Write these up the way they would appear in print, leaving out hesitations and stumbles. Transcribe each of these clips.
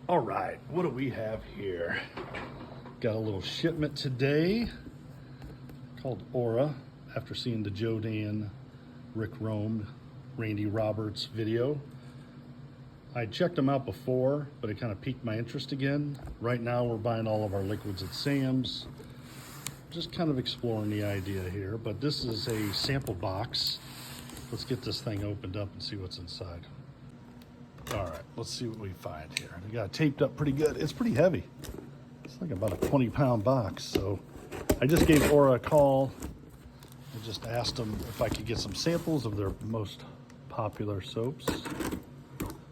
All right, what do we have here? Got a little shipment today called Aura after seeing the Joe Dan, Rick Rome, Randy Roberts video. I checked them out before, but it kind of piqued my interest again. Right now we're buying all of our liquids at Sam's. Just kind of exploring the idea here, but this is a sample box. Let's get this thing opened up and see what's inside. All right, let's see what we find here. We got it taped up pretty good. It's pretty heavy. It's like about a 20-pound box. So I just gave Aura a call. I just asked them if I could get some samples of their most popular soaps.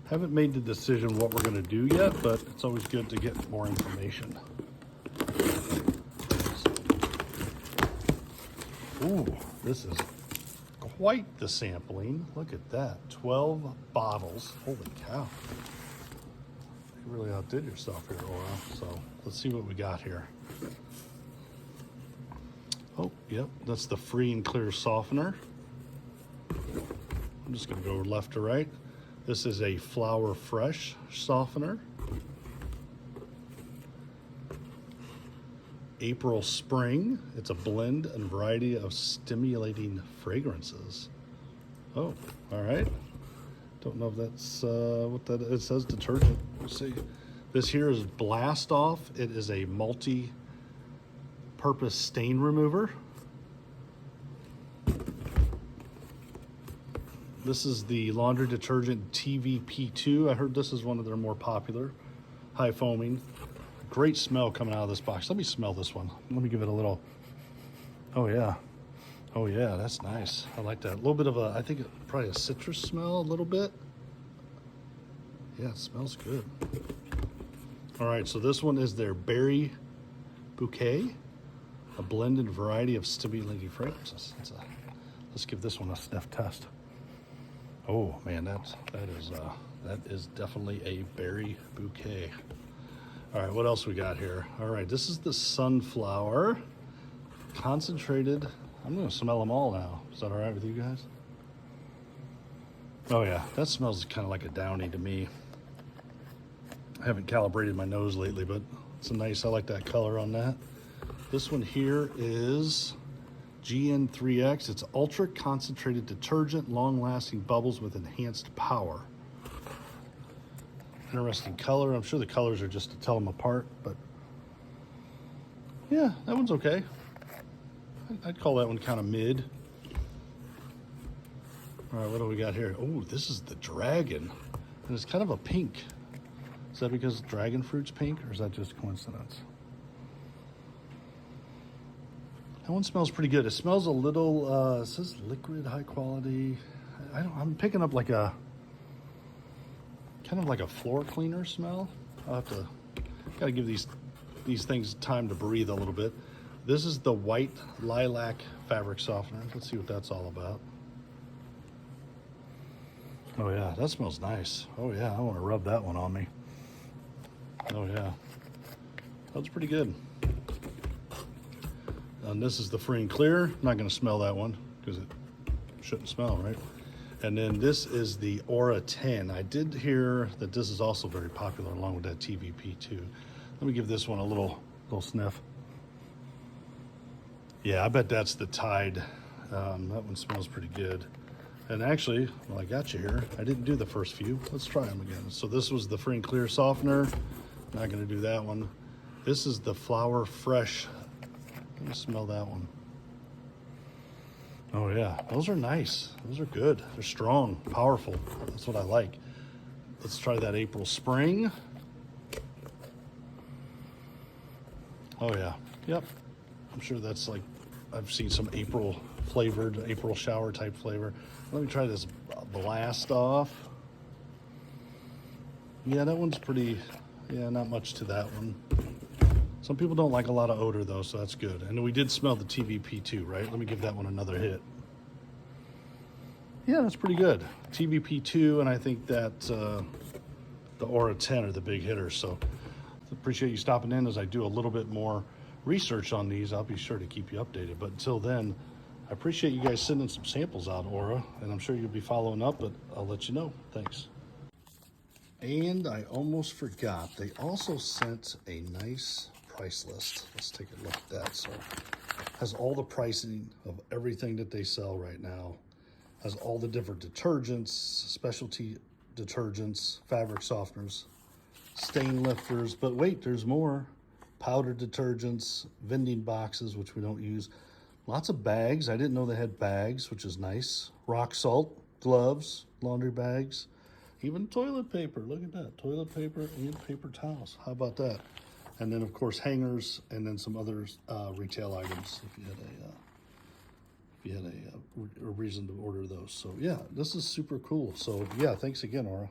Haven't made the decision what we're gonna do yet, but it's always good to get more information. Ooh, this is quite the sampling. Look at that, 12 bottles. Holy cow. You really outdid yourself here, Aura. So let's see what we got here. Oh, yep, that's the free and clear softener. I'm just gonna go left to right. This is a Flower Fresh softener. April Spring, it's a blend and variety of stimulating fragrances. Oh, all right. Don't know if that's what that is. It says detergent. Let's see. This here is Blast Off. It is a multi-purpose stain remover. This is the laundry detergent TVP2. I heard this is one of their more popular, high foaming. Great smell coming out of this box. Let me smell this one. Let me give it a little. Oh yeah. Oh yeah, that's nice. I like that. A little bit of a, I think probably a citrus smell a little bit. Yeah, it smells good. All right, so this one is their Berry Bouquet, a blended variety of stimulating fragrances. Let's give this one a sniff test. Oh man, that is definitely a berry bouquet. All right, what else we got here? All right, this is the Sunflower concentrated. I'm gonna smell them all now. Is that all right with you guys? Oh yeah, that smells kind of like a Downy to me. I haven't calibrated my nose lately, but it's a nice, I like that color on that. This one here is GN3X. It's ultra concentrated detergent, long-lasting bubbles with enhanced power. Interesting color. I'm sure the colors are just to tell them apart, but yeah, that one's okay. I'd call that one kind of mid. All right, what do we got here? Oh, this is the dragon, and it's kind of a pink. Is that because dragon fruit's pink, or is that just coincidence? That one smells pretty good. It smells a little, it says liquid, high quality. I'm picking up like a, kind of like a floor cleaner smell. I'll have to, gotta give these things time to breathe a little bit. This is the white lilac fabric softener. Let's see what that's all about. Oh yeah, that smells nice. Oh yeah, I wanna rub that one on me. Oh yeah, that's pretty good. And this is the free and clear. I'm not gonna smell that one because it shouldn't smell, right? And then this is the Aura 10. I did hear that this is also very popular along with that TVP2. Let me give this one a little sniff. Yeah, I bet that's the Tide. That one smells pretty good. And actually, well, I got you here. I didn't do the first few. Let's try them again. So this was the free and clear softener. Not gonna do that one. This is the Flower Fresh. Let me smell that one. Oh yeah, those are nice. Those are good. They're strong, powerful. That's what I like. Let's try that April Spring. Oh yeah, yep. I'm sure that's like, I've seen some April flavored, April shower type flavor. Let me try this Blast Off. Yeah, that one's pretty, yeah, not much to that one. Some people don't like a lot of odor though, so that's good. And we did smell the TVP2, right? Let me give that one another hit. Yeah, that's pretty good. TVP2, and I think that the Aura 10 are the big hitters. So appreciate you stopping in as I do a little bit more research on these. I'll be sure to keep you updated. But until then, I appreciate you guys sending some samples out, Aura, and I'm sure you'll be following up, but I'll let you know. Thanks. And I almost forgot, they also sent a nice price list. Let's take a look at that. So has all the pricing of everything that they sell right now. Has all the different detergents, specialty detergents, fabric softeners, stain lifters, but wait, there's more. Powdered detergents, vending boxes, which we don't use. Lots of bags. I didn't know they had bags, which is nice. Rock salt, gloves, laundry bags, even toilet paper. Look at that, toilet paper and paper towels. How about that? And then, of course, hangers, and then some other retail items if you had a reason to order those. So yeah, this is super cool. So yeah, thanks again, Aura.